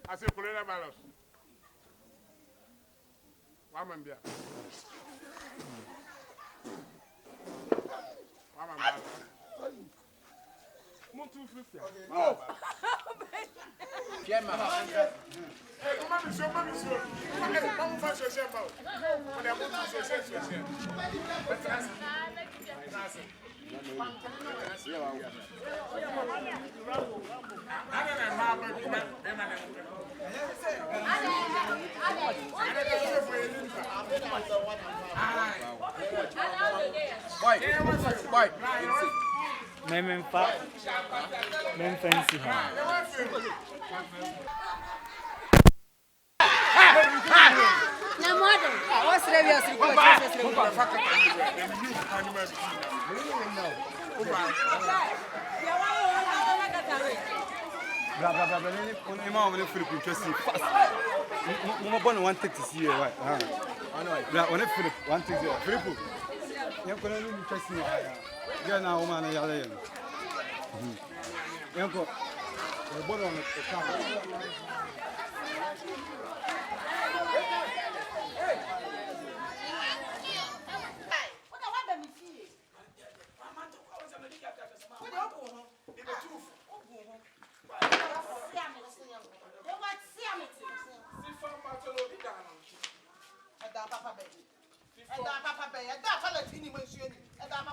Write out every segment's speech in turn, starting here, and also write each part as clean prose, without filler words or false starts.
I say, Colonel Balos. Woman, dear. Woman, 250. Oh, yeah, hey, come on, show me. Come for your share. When I want to say, but that's Men fancy her. What's the name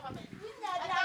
Papa